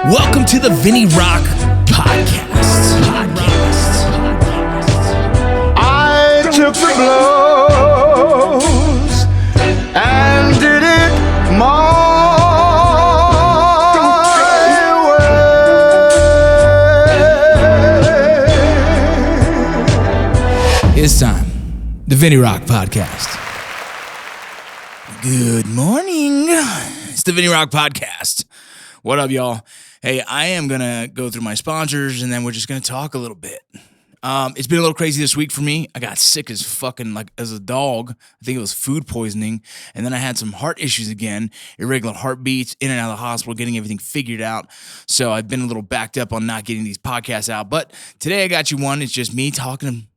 Welcome to the Vinny Rock Podcast. I took the blows and did it my way. It's time. The Vinny Rock Podcast. Good morning. It's the Vinny Rock Podcast. What up, y'all? Hey, I am going to go through my sponsors, and then we're just going to talk a little bit. It's been a little crazy this week for me. I got sick as fucking, as a dog. I think it was food poisoning. And then I had some heart issues again, irregular heartbeats, in and out of the hospital, getting everything figured out. So I've been a little backed up on not getting these podcasts out. But today I got you one. It's just me talking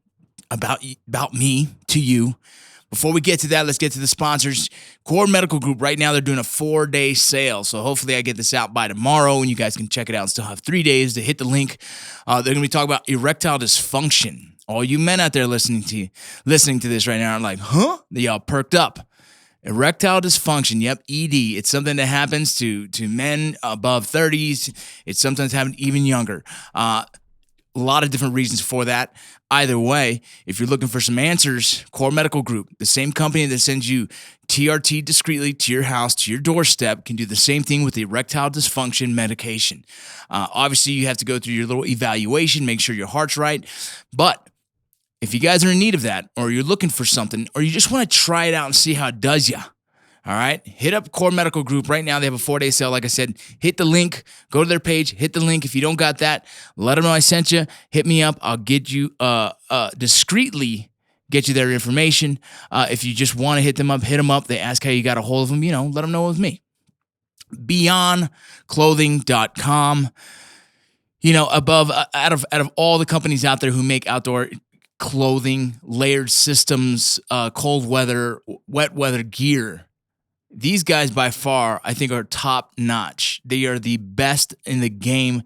about me to you. Before we get to that, let's get to the sponsors. Core Medical Group, right now they're doing a 4-day sale. So hopefully I get this out by tomorrow and you guys can check it out and still have 3 days to hit the link. They're going to be talking about erectile dysfunction. All you men out there listening to this right now are like, huh? Y'all perked up. Erectile dysfunction, yep, ED. It's something that happens to men above 30s. It sometimes happens even younger. A lot of different reasons for that. Either way, if you're looking for some answers, Core Medical Group, the same company that sends you TRT discreetly to your house, to your doorstep, can do the same thing with the erectile dysfunction medication. Obviously, you have to go through your little evaluation, make sure your heart's right. But if you guys are in need of that, or you're looking for something, or you just want to try it out and see how it does you, all right, hit up Core Medical Group right now. They have a 4-day sale. Like I said, hit the link, go to their page, hit the link. If you don't got that, let them know I sent you. Hit me up. I'll get you discreetly get you their information. If you just want to hit them up, hit them up. They ask how you got a hold of them, let them know it was me. BeyondClothing.com. Out of all the companies out there who make outdoor clothing, layered systems, cold weather, wet weather gear, these guys by far, I think, are top notch. They are the best in the game.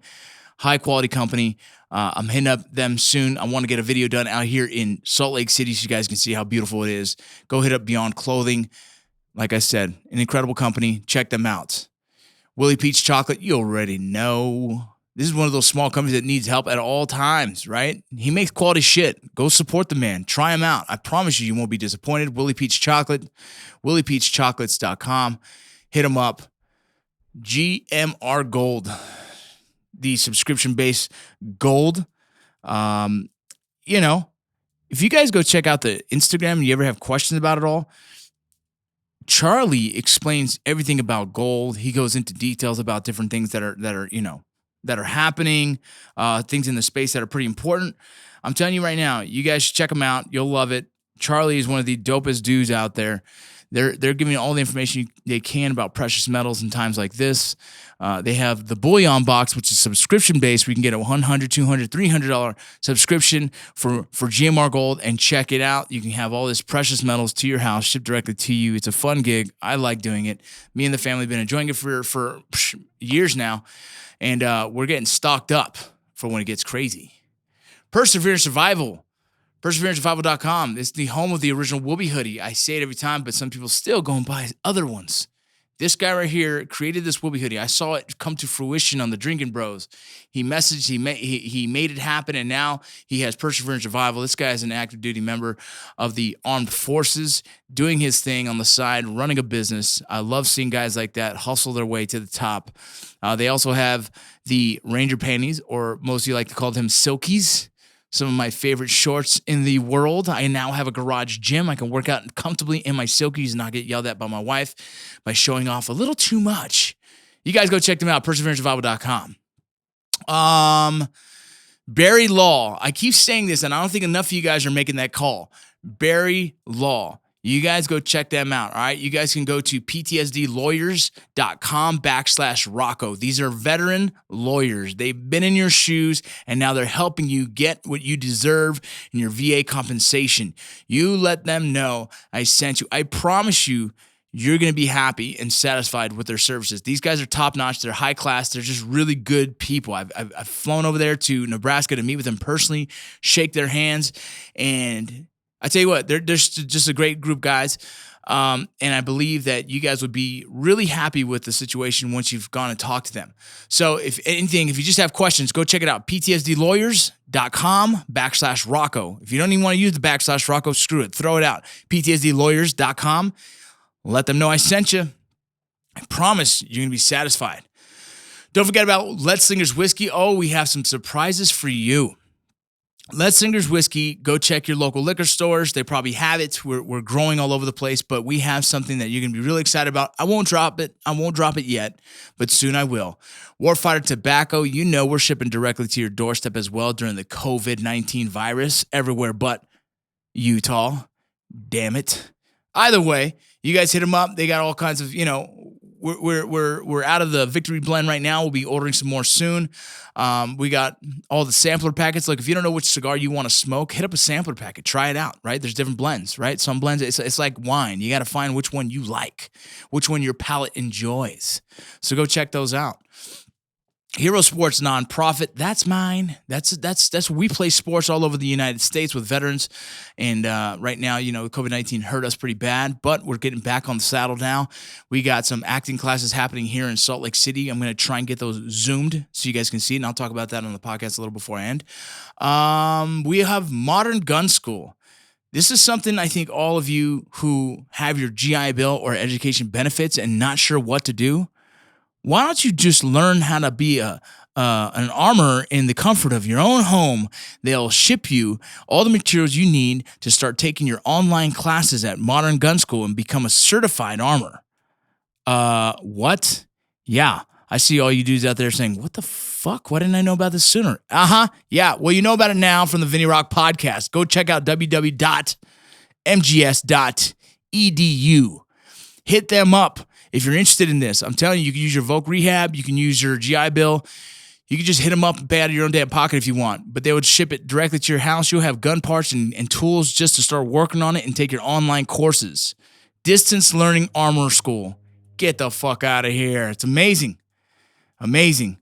High quality company. I'm hitting up them soon. I want to get a video done out here in Salt Lake City so you guys can see how beautiful it is. Go hit up Beyond Clothing. Like I said, an incredible company. Check them out. Willie Peach Chocolate, you already know. This is one of those small companies that needs help at all times, right? He makes quality shit. Go support the man. Try him out. I promise you won't be disappointed. Willie Peach Chocolate, WilliePeachChocolates.com. Hit him up. GMR Gold, the subscription-based gold. If you guys go check out the Instagram and you ever have questions about it all, Charlie explains everything about gold. He goes into details about different things that are happening, things in the space that are pretty important. I'm telling you right now, you guys should check him out. You'll love it. Charlie is one of the dopest dudes out there. They're giving you all the information they can about precious metals in times like this. They have the Bullion Box, which is subscription-based. We can get a $100, $200, $300 subscription for GMR Gold and check it out. You can have all this precious metals to your house, shipped directly to you. It's a fun gig. I like doing it. Me and the family have been enjoying it for years now. And we're getting stocked up for when it gets crazy. Perseverance Survival. PerseveranceSurvival.com. It's the home of the original Whoopee hoodie. I say it every time, but some people still go and buy other ones. This guy right here created this Whoopee hoodie. I saw it come to fruition on the Drinking Bros. He messaged, he made it happen, and now he has Perseverance Survival. This guy is an active duty member of the armed forces, doing his thing on the side, running a business. I love seeing guys like that hustle their way to the top. They also have the Ranger Panties, or most of you like to call them Silkies. Some of my favorite shorts in the world. I now have a garage gym. I can work out comfortably in my Silkies and not get yelled at by my wife by showing off a little too much. You guys go check them out, PerseveranceSurvival.com. Barry Law. I keep saying this, and I don't think enough of you guys are making that call. Barry Law. You guys go check them out, all right? You guys can go to ptsdlawyers.com/Rocco. These are veteran lawyers. They've been in your shoes, and now they're helping you get what you deserve in your VA compensation. You let them know I sent you. I promise you, you're going to be happy and satisfied with their services. These guys are top-notch. They're high class. They're just really good people. I've flown over there to Nebraska to meet with them personally, shake their hands, and I tell you what, they're just a great group, guys. And I believe that you guys would be really happy with the situation once you've gone and talked to them. So if anything, if you just have questions, go check it out. PTSDlawyers.com/Rocco. If you don't even want to use the /Rocco, screw it. Throw it out. PTSDlawyers.com. Let them know I sent you. I promise you're going to be satisfied. Don't forget about Letzinger's Whiskey. Oh, we have some surprises for you. Letzinger's Whiskey, go check your local liquor stores. They probably have it. We're growing all over the place, but we have something that you're going to be really excited about. I won't drop it yet, but soon I will. Warfighter Tobacco, you know we're shipping directly to your doorstep as well during the COVID-19 virus everywhere but Utah. Damn it. Either way, you guys hit them up. They got all kinds of, we're out of the Victory Blend right now. We'll be ordering some more soon. We got all the sampler packets. Like if you don't know which cigar you want to smoke, hit up a sampler packet. Try it out, right? There's different blends, right? Some blends, it's like wine. You got to find which one you like, which one your palate enjoys. So go check those out. Hero Sports Nonprofit, that's mine. That's we play sports all over the United States with veterans, and right now, COVID-19 hurt us pretty bad, but we're getting back on the saddle now. We got some acting classes happening here in Salt Lake City. I'm going to try and get those Zoomed so you guys can see it, and I'll talk about that on the podcast a little before I end. We have Modern Gun School. This is something I think all of you who have your GI Bill or education benefits and not sure what to do, why don't you just learn how to be an armorer in the comfort of your own home? They'll ship you all the materials you need to start taking your online classes at Modern Gun School and become a certified armorer. What? Yeah, I see all you dudes out there saying, what the fuck? Why didn't I know about this sooner? Yeah, well, you know about it now from the Vinny Rock podcast. Go check out www.mgs.edu. Hit them up. If you're interested in this, I'm telling you, you can use your Voc Rehab, you can use your GI Bill, you can just hit them up and pay out of your own damn pocket if you want, but they would ship it directly to your house. You'll have gun parts and tools just to start working on it and take your online courses. Distance Learning Armor School. Get the fuck out of here. It's amazing. Amazing.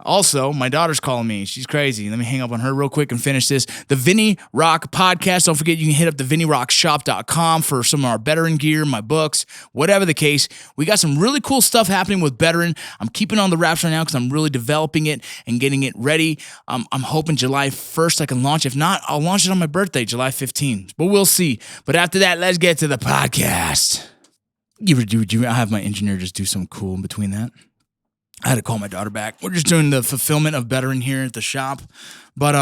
Also, my daughter's calling me. She's crazy. Let me hang up on her real quick and finish this. The Vinny Rock podcast. Don't forget, you can hit up the VinnyRockShop.com for some of our veteran gear, my books, whatever the case. We got some really cool stuff happening with veteran. I'm keeping on the wraps right now because I'm really developing it and getting it ready. I'm hoping July 1st I can launch. If not, I'll launch it on my birthday, July 15th. But we'll see. But after that, let's get to the podcast. I have my engineer just do something cool in between that. I had to call my daughter back. We're just doing the fulfillment of veteran here at the shop. But,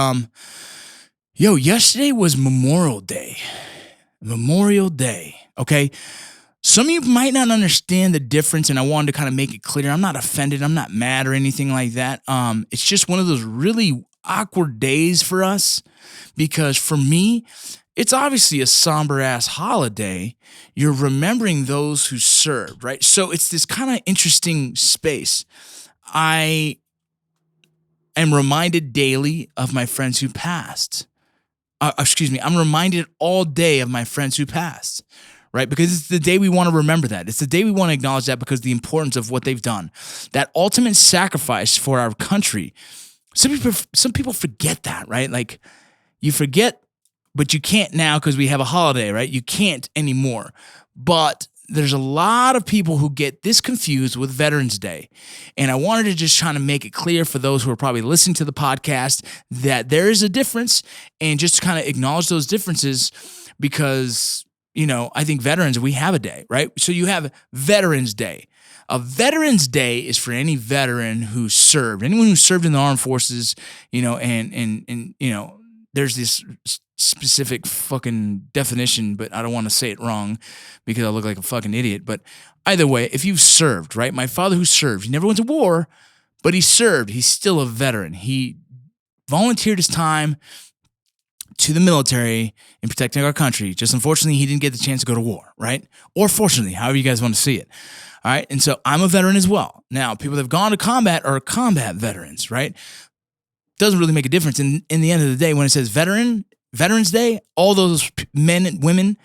yesterday was Memorial Day. Memorial Day, okay? Some of you might not understand the difference, and I wanted to kind of make it clear. I'm not offended. I'm not mad or anything like that. It's just one of those really awkward days for us because for me, it's obviously a somber-ass holiday. You're remembering those who served, right? So it's this kind of interesting space. I am reminded daily of my friends who passed. I'm reminded all day of my friends who passed, right? Because it's the day we want to remember that. It's the day we want to acknowledge that because of the importance of what they've done. That ultimate sacrifice for our country. Some people forget that, right? Like, you forget, but you can't now because we have a holiday, right? You can't anymore. But there's a lot of people who get this confused with Veterans Day. And I wanted to just try to make it clear for those who are probably listening to the podcast that there is a difference and just to kind of acknowledge those differences because, I think veterans, we have a day, right? So you have Veterans Day. A Veterans Day is for any veteran who served, anyone who served in the armed forces, and there's this specific fucking definition, but I don't want to say it wrong because I look like a fucking idiot. But either way, if you've served, right? My father who served, he never went to war, but he served. He's still a veteran. He volunteered his time to the military in protecting our country. Just unfortunately, he didn't get the chance to go to war, right? Or fortunately, however you guys want to see it. All right. And so I'm a veteran as well. Now, people that have gone to combat are combat veterans, right? Doesn't really make a difference. In the end of the day, when it says Veterans Day, all those men and women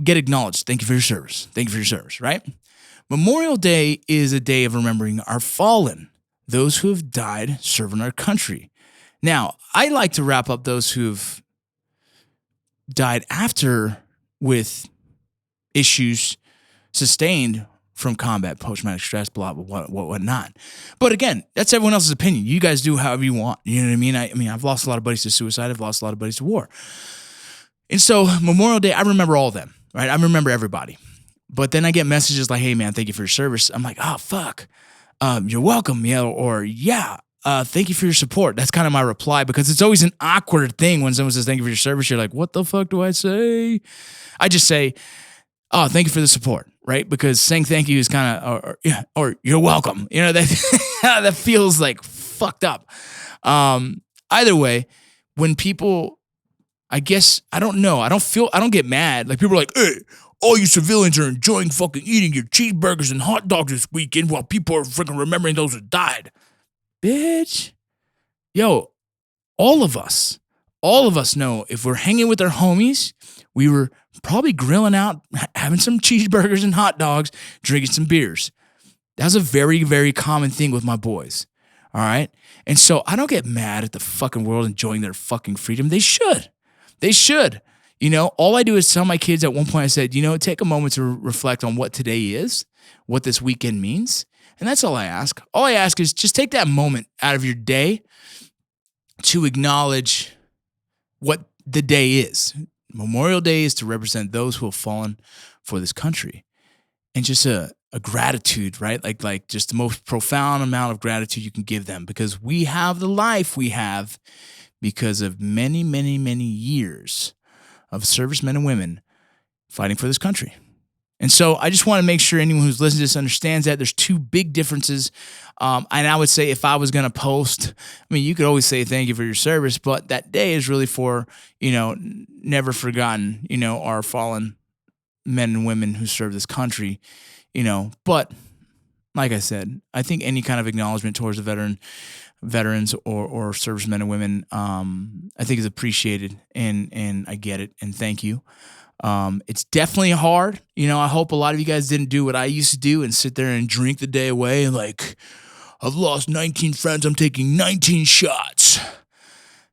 get acknowledged. Thank you for your service. Thank you for your service, right? Memorial Day is a day of remembering our fallen, those who have died serving our country. Now, I like to wrap up those who've died after with issues sustained from combat, post-traumatic stress, blah, blah, whatnot. But again, that's everyone else's opinion. You guys do however you want. You know what I mean? I mean, I've lost a lot of buddies to suicide. I've lost a lot of buddies to war. And so Memorial Day, I remember all of them, right? I remember everybody. But then I get messages like, hey, man, thank you for your service. I'm like, oh, fuck. You're welcome. Yeah. Or yeah. Thank you for your support. That's kind of my reply, because it's always an awkward thing when someone says, thank you for your service. You're like, what the fuck do I say? I just say, oh, thank you for the support, right? Because saying thank you is kind of, or you're welcome. You know, that feels like fucked up. Either way, when people, I guess, I don't know. I don't get mad. Like, people are like, hey, all you civilians are enjoying fucking eating your cheeseburgers and hot dogs this weekend while people are freaking remembering those who died. Bitch. Yo, all of us know if we're hanging with our homies, we were probably grilling out, having some cheeseburgers and hot dogs, drinking some beers. That's a very, very common thing with my boys. All right? And so I don't get mad at the fucking world enjoying their fucking freedom. They should. They should. You know, all I do is tell my kids, at one point I said, you know, take a moment to reflect on what today is, what this weekend means. And that's all I ask. All I ask is just take that moment out of your day to acknowledge what the day is. Memorial Day is to represent those who have fallen for this country. And just a gratitude, right? Like just the most profound amount of gratitude you can give them, because we have the life we have because of many, many, many years of servicemen and women fighting for this country. And so I just want to make sure anyone who's listening to this understands that there's two big differences. And I would say, if I was going to post, I mean, you could always say thank you for your service, but that day is really for, you know, never forgotten, you know, our fallen men and women who serve this country, you know. But like I said, I think any kind of acknowledgement towards the veterans or servicemen and women, I think is appreciated, and I get it, and thank you. It's definitely hard. You know, I hope a lot of you guys didn't do what I used to do and sit there and drink the day away and like, I've lost 19 friends, I'm taking 19 shots.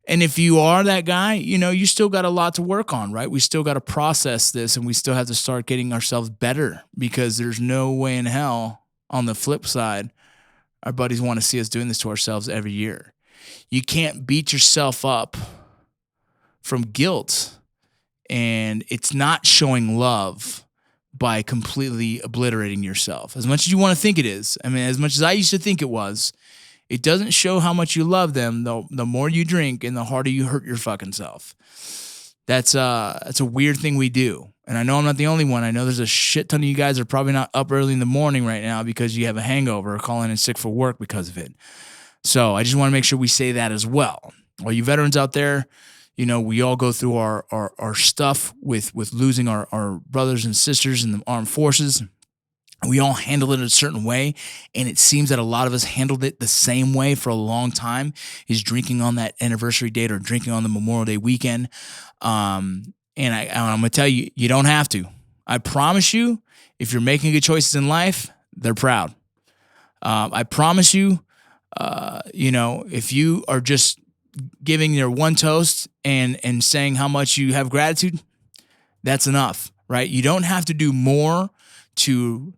And if you are that guy, you know, you still got a lot to work on, right? We still got to process this, and we still have to start getting ourselves better, because there's no way in hell, on the flip side, our buddies want to see us doing this to ourselves every year. You can't beat yourself up from guilt, and it's not showing love by completely obliterating yourself. As much as you want to think it is, I mean, as much as I used to think it was, it doesn't show how much you love them, though. The more you drink and the harder you hurt your fucking self. That's a weird thing we do. And I know I'm not the only one. I know there's a shit ton of you guys that are probably not up early in the morning right now because you have a hangover or calling in sick for work because of it. So I just want to make sure we say that as well. All you veterans out there, you know, we all go through our stuff with losing our brothers and sisters in the armed forces. We all handle it a certain way, and it seems that a lot of us handled it the same way for a long time, is drinking on that anniversary date or drinking on the Memorial Day weekend. And I'm going to tell you, you don't have to. I promise you, if you're making good choices in life, they're proud. I promise you, you know, if you are just giving your one toast and saying how much you have gratitude, that's enough, right? You don't have to do more to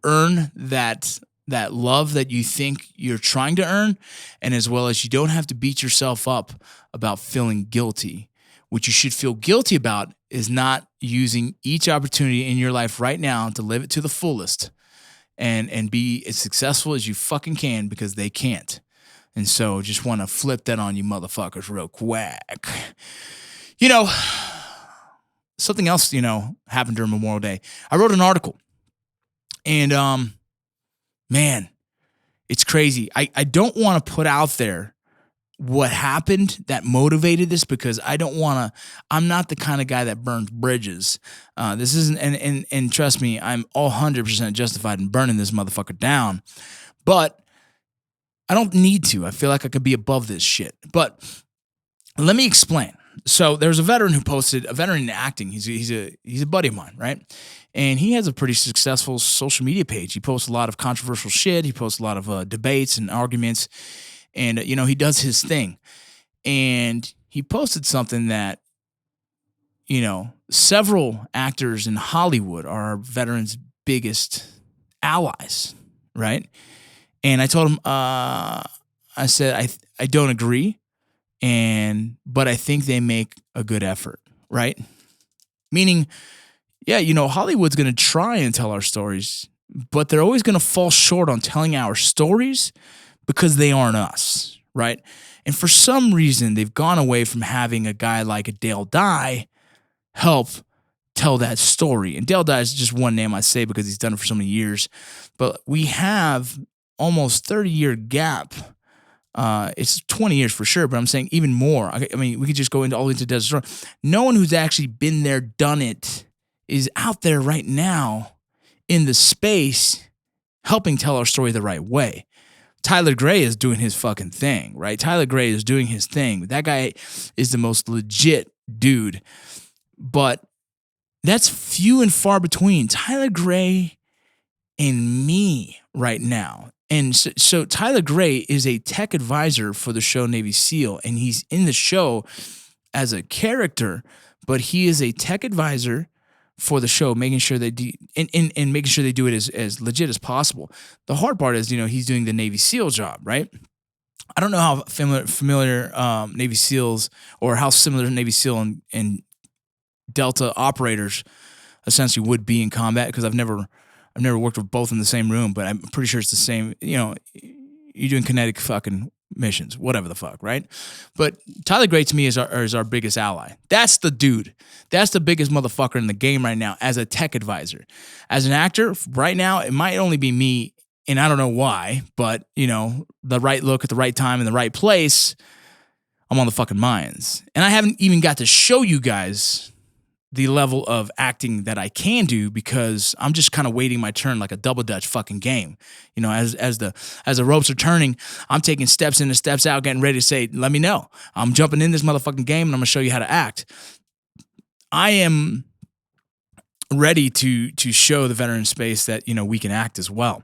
earn that love that you think you're trying to earn, and as well as you don't have to beat yourself up about feeling guilty. What you should feel guilty about is not using each opportunity in your life right now to live it to the fullest and be as successful as you fucking can, because they can't. And so just want to flip that on you motherfuckers real quick. You know, something else, you know, happened during Memorial Day. I wrote an article. And, man, it's crazy. I don't want to put out there what happened that motivated this, because I'm not the kind of guy that burns bridges. This isn't, and trust me, I'm all 100% justified in burning this motherfucker down. But I don't need to. I feel like I could be above this shit. But let me explain. So there's a veteran who posted, a veteran in acting. He's a buddy of mine, right? And he has a pretty successful social media page. He posts a lot of controversial shit. He posts a lot of debates and arguments. And, you know, he does his thing. And he posted something that, several actors in Hollywood are our veterans' biggest allies, right? And I told him, I said, I don't agree, but I think they make a good effort, right? Meaning, yeah, Hollywood's going to try and tell our stories, but they're always going to fall short on telling our stories because they aren't us, right? And for some reason, they've gone away from having a guy like a Dale Dye help tell that story. And Dale Dye is just one name I say because he's done it for so many years. But we have almost 30-year gap. It's 20 years for sure, but I'm saying even more. I mean, we could just go all the way into Desert Storm. No one who's actually been there, done it, is out there right now in the space helping tell our story the right way. Tyler Gray is doing his fucking thing, right? Tyler Gray is doing his thing. That guy is the most legit dude. But that's few and far between. Tyler Gray and me right now. And so Tyler Gray is a tech advisor for the show Navy SEAL, and he's in the show as a character, but he is a tech advisor for the show, making sure they and making sure they do it as legit as possible. The hard part is, he's doing the Navy SEAL job, right? I don't know how familiar Navy SEALs or how similar Navy SEAL and Delta operators essentially would be in combat, because I've never worked with both in the same room, but I'm pretty sure it's the same. You're doing kinetic fucking missions, whatever the fuck, right? But Tyler Gray to me is our biggest ally. That's the dude. That's the biggest motherfucker in the game right now as a tech advisor. As an actor, right now, it might only be me, and I don't know why, but, the right look at the right time in the right place, I'm on the fucking mines. And I haven't even got to show you guys the level of acting that I can do, because I'm just kind of waiting my turn like a double dutch fucking game. As the ropes are turning, I'm taking steps in and steps out, getting ready to say, let me know. I'm jumping in this motherfucking game and I'm gonna show you how to act. I am ready to show the veteran space that, we can act as well.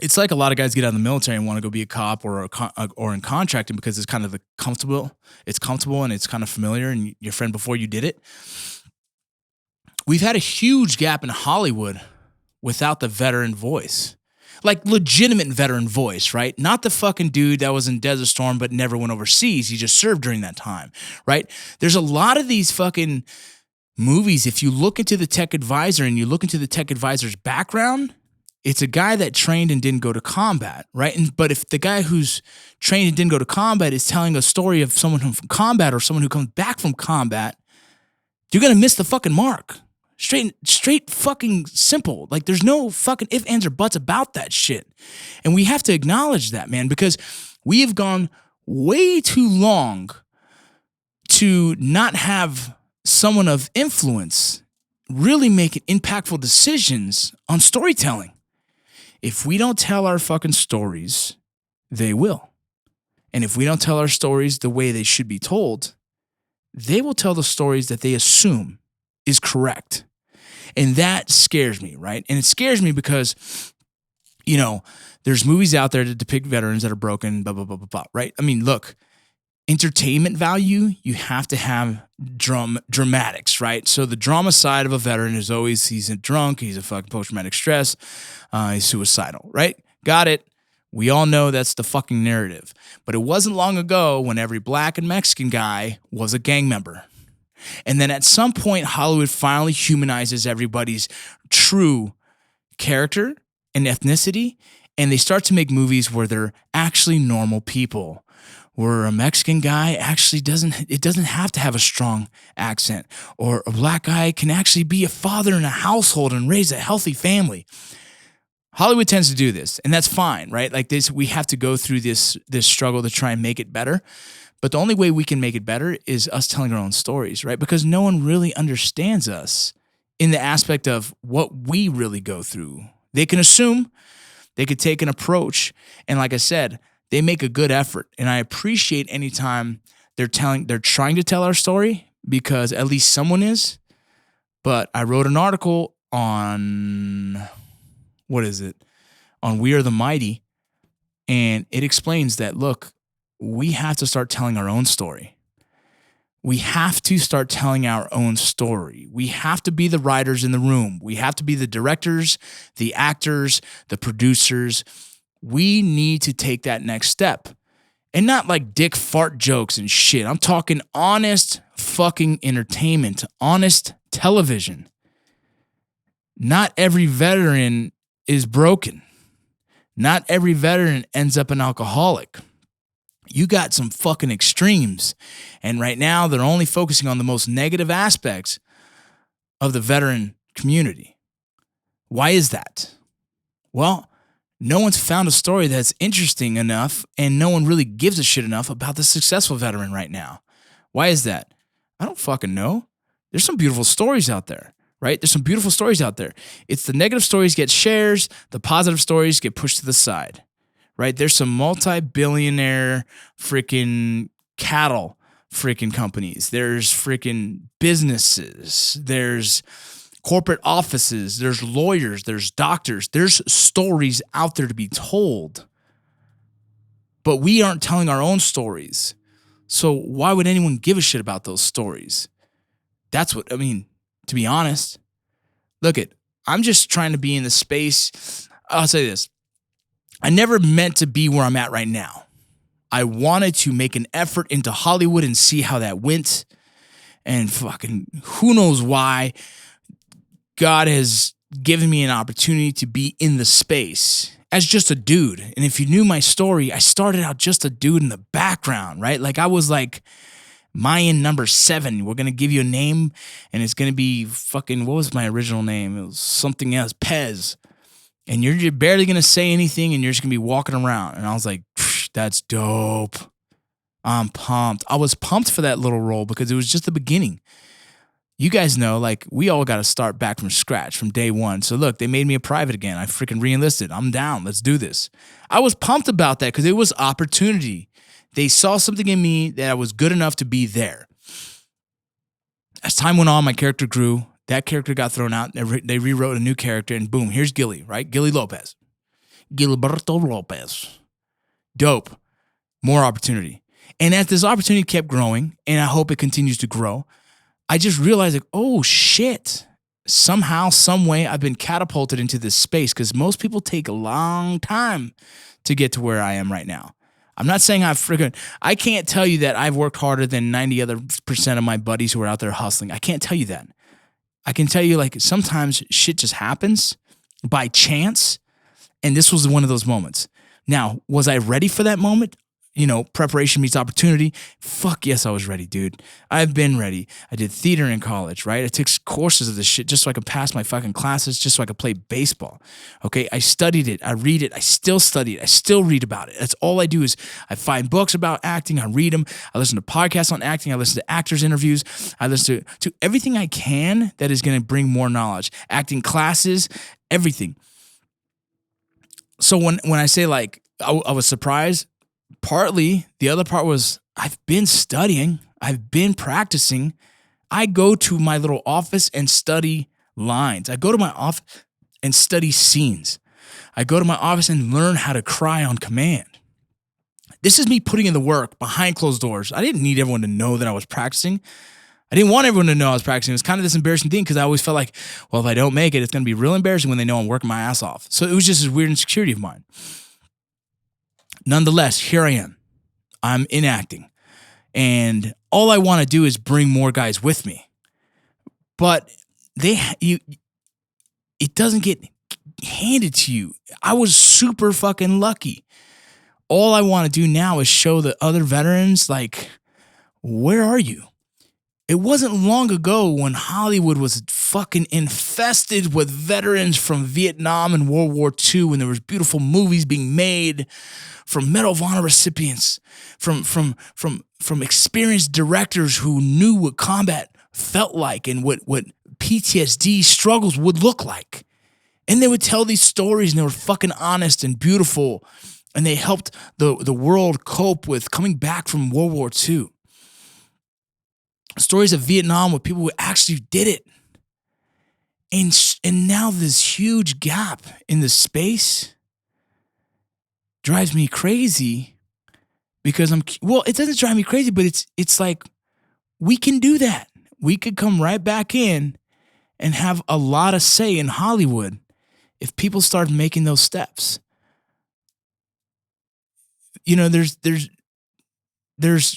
It's like a lot of guys get out of the military and want to go be a cop or in contracting because it's kind of comfortable and it's kind of familiar, and your friend before you did it. We've had a huge gap in Hollywood without the veteran voice, like legitimate veteran voice, right? Not the fucking dude that was in Desert Storm but never went overseas. He just served during that time, right? There's a lot of these fucking movies. If you look into the tech advisor and you look into the tech advisor's background, it's a guy that trained and didn't go to combat, right? But if the guy who's trained and didn't go to combat is telling a story of someone from combat or someone who comes back from combat, you're going to miss the fucking mark. Straight fucking simple. Like, there's no fucking ifs, ands, or buts about that shit. And we have to acknowledge that, man, because we have gone way too long to not have someone of influence really making impactful decisions on storytelling. If we don't tell our fucking stories, they will. And if we don't tell our stories the way they should be told, they will tell the stories that they assume is correct. And that scares me, right? And it scares me because, there's movies out there that depict veterans that are broken, blah, blah, blah, blah, blah, right? I mean, look, entertainment value, you have to have dramatics, right? So the drama side of a veteran is always he's a drunk, he's a fucking post-traumatic stress, he's suicidal, right? Got it. We all know that's the fucking narrative. But it wasn't long ago when every black and Mexican guy was a gang member. And then at some point, Hollywood finally humanizes everybody's true character and ethnicity, and they start to make movies where they're actually normal people, where a Mexican guy actually doesn't have to have a strong accent, or a black guy can actually be a father in a household and raise a healthy family. Hollywood tends to do this, and that's fine, right? Like this, we have to go through this struggle to try and make it better. But the only way we can make it better is us telling our own stories, right? Because no one really understands us in the aspect of what we really go through. They can assume, they could take an approach, and like I said, they make a good effort. And I appreciate any time they're trying to tell our story, because at least someone is. But I wrote an article on, on We Are the Mighty, and it explains that, look, we have to start telling our own story. We have to start telling our own story. We have to be the writers in the room. We have to be the directors, the actors, the producers. We need to take that next step. And not like dick fart jokes and shit. I'm talking honest fucking entertainment, honest television. Not every veteran is broken. Not every veteran ends up an alcoholic. You got some fucking extremes. And right now, they're only focusing on the most negative aspects of the veteran community. Why is that? Well, no one's found a story that's interesting enough, and no one really gives a shit enough about the successful veteran right now. Why is that? I don't fucking know. There's some beautiful stories out there, right? There's some beautiful stories out there. It's the negative stories get shares, the positive stories get pushed to the side. Right? There's some multi-billionaire freaking cattle freaking companies. There's freaking businesses. There's corporate offices. There's lawyers. There's doctors. There's stories out there to be told. But we aren't telling our own stories. So why would anyone give a shit about those stories? That's what, I mean, to be honest. Look I'm just trying to be in the space. I'll say this. I never meant to be where I'm at right now. I wanted to make an effort into Hollywood and see how that went. And fucking who knows why God has given me an opportunity to be in the space as just a dude. And if you knew my story, I started out just a dude in the background, right? Like I was like Mayan number 7. We're going to give you a name and it's going to be fucking, what was my original name? It was something else, Pez. And you're barely going to say anything and you're just going to be walking around. And I was like, that's dope. I'm pumped. I was pumped for that little role because it was just the beginning. You guys know, like, we all got to start back from scratch from day one. So look, they made me a private again. I freaking re-enlisted. I'm down. Let's do this. I was pumped about that because it was opportunity. They saw something in me that I was good enough to be there. As time went on, my character grew. That character got thrown out. They rewrote a new character, and boom, here's Gilly, right? Gilly Lopez. Gilberto Lopez. Dope. More opportunity. And as this opportunity kept growing, and I hope it continues to grow, I just realized, like, oh, shit. Somehow, some way, I've been catapulted into this space because most people take a long time to get to where I am right now. I'm not saying I can't tell you that I've worked harder than 90 other % of my buddies who are out there hustling. I can't tell you that. I can tell you, like, sometimes shit just happens by chance, and this was one of those moments. Now, was I ready for that moment? You know, preparation meets opportunity. Fuck yes, I was ready, dude. I've been ready. I did theater in college, right? I took courses of this shit just so I could pass my fucking classes, just so I could play baseball. Okay, I studied it. I read it. I still study it. I still read about it. That's all I do is I find books about acting. I read them. I listen to podcasts on acting. I listen to actors' interviews. I listen to everything I can that is going to bring more knowledge. Acting classes, everything. So when I say, like, I was surprised, partly, the other part was I've been studying. I've been practicing. I go to my little office and study lines. I go to my office and study scenes. I go to my office and learn how to cry on command. This is me putting in the work behind closed doors. I didn't need everyone to know that I was practicing. I didn't want everyone to know I was practicing. It was kind of this embarrassing thing because I always felt like, well, if I don't make it, it's going to be real embarrassing when they know I'm working my ass off. So it was just this weird insecurity of mine. Nonetheless, here I am. I'm in acting. And all I want to do is bring more guys with me. But it doesn't get handed to you. I was super fucking lucky. All I want to do now is show the other veterans, like, where are you? It wasn't long ago when Hollywood was fucking infested with veterans from Vietnam and World War II, and there was beautiful movies being made from Medal of Honor recipients, from experienced directors who knew what combat felt like and what PTSD struggles would look like. And they would tell these stories, and they were fucking honest and beautiful, and they helped the world cope with coming back from World War II. Stories of Vietnam with people who actually did it. And now this huge gap in the space drives me crazy because it doesn't drive me crazy, but it's like, we can do that. We could come right back in and have a lot of say in Hollywood if people start making those steps. You know, there's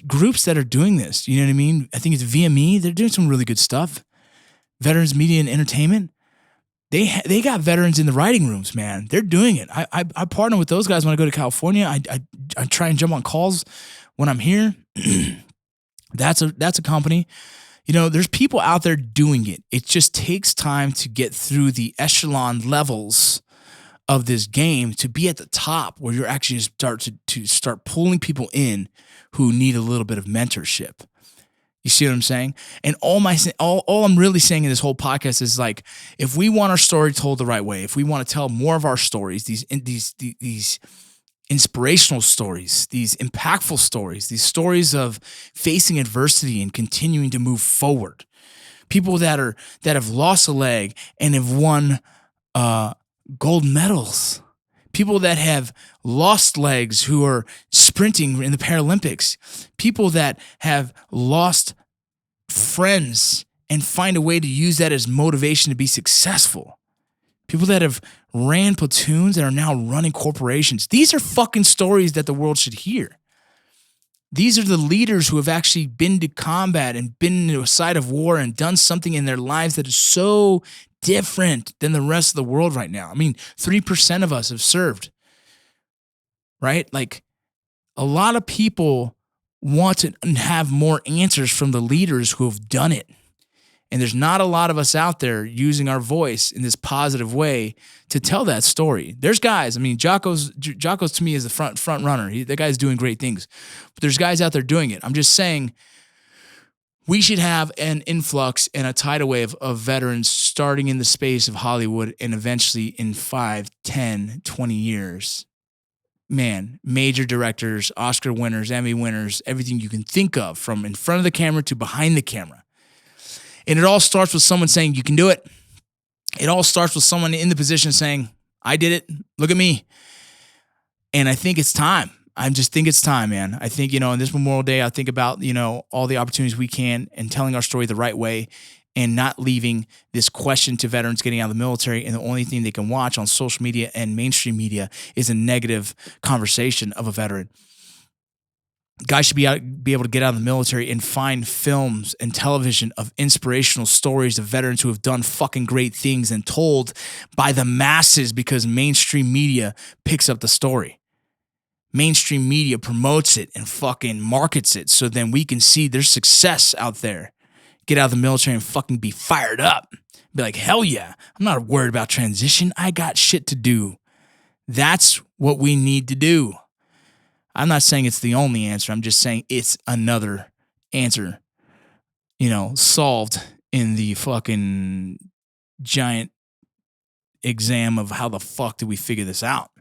groups that are doing this. You know what I mean? I think it's VME. They're doing some really good stuff. Veterans Media and Entertainment. They got veterans in the writing rooms, man. They're doing it. I partner with those guys when I go to California. I try and jump on calls when I'm here. That's a company. You know, there's people out there doing it. It just takes time to get through the echelon levels of this game to be at the top where you're actually start pulling people in who need a little bit of mentorship. You see what I'm saying? And all I'm really saying in this whole podcast is like, if we want our story told the right way, if we want to tell more of our stories, these inspirational stories, these impactful stories, these stories of facing adversity and continuing to move forward, people that have lost a leg and have won gold medals, people that have lost legs who are sprinting in the Paralympics, people that have lost friends and find a way to use that as motivation to be successful, people that have ran platoons and are now running corporations. These are fucking stories that the world should hear. These are the leaders who have actually been to combat and been to a site of war and done something in their lives that is so different than the rest of the world right now. I mean, 3% of us have served, right? Like, a lot of people want to have more answers from the leaders who have done it. And there's not a lot of us out there using our voice in this positive way to tell that story. There's guys, I mean, Jocko's to me is the front runner. That guy's doing great things. But there's guys out there doing it. I'm just saying we should have an influx and a tidal wave of veterans starting in the space of Hollywood and eventually in 5, 10, 20 years. Man, major directors, Oscar winners, Emmy winners, everything you can think of, from in front of the camera to behind the camera. And it all starts with someone saying, you can do it. It all starts with someone in the position saying, I did it. Look at me. And I think it's time. I just think it's time, man. I think, in this Memorial Day, I think about, all the opportunities we can and telling our story the right way and not leaving this question to veterans getting out of the military. And the only thing they can watch on social media and mainstream media is a negative conversation of a veteran. Guys should be able to get out of the military and find films and television of inspirational stories of veterans who have done fucking great things and told by the masses because mainstream media picks up the story. Mainstream media promotes it and fucking markets it so then we can see their success out there. Get out of the military and fucking be fired up. Be like, hell yeah, I'm not worried about transition. I got shit to do. That's what we need to do. I'm not saying it's the only answer. I'm just saying it's another answer, solved in the fucking giant exam of how the fuck did we figure this out.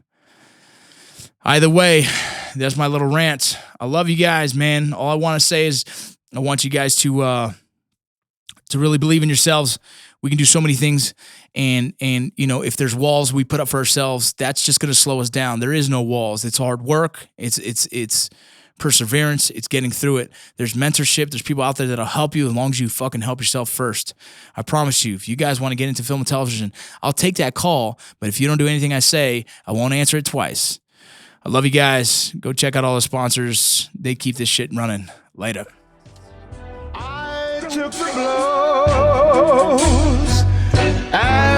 Either way, that's my little rant. I love you guys, man. All I want to say is I want you guys to really believe in yourselves. We can do so many things. And if there's walls we put up for ourselves, that's just going to slow us down. There is no walls. It's hard work. It's perseverance. It's getting through it. There's mentorship. There's people out there that'll help you as long as you fucking help yourself first. I promise you, if you guys want to get into film and television, I'll take that call. But if you don't do anything I say, I won't answer it twice. I love you guys. Go check out all the sponsors. They keep this shit running. Later. I took the blows and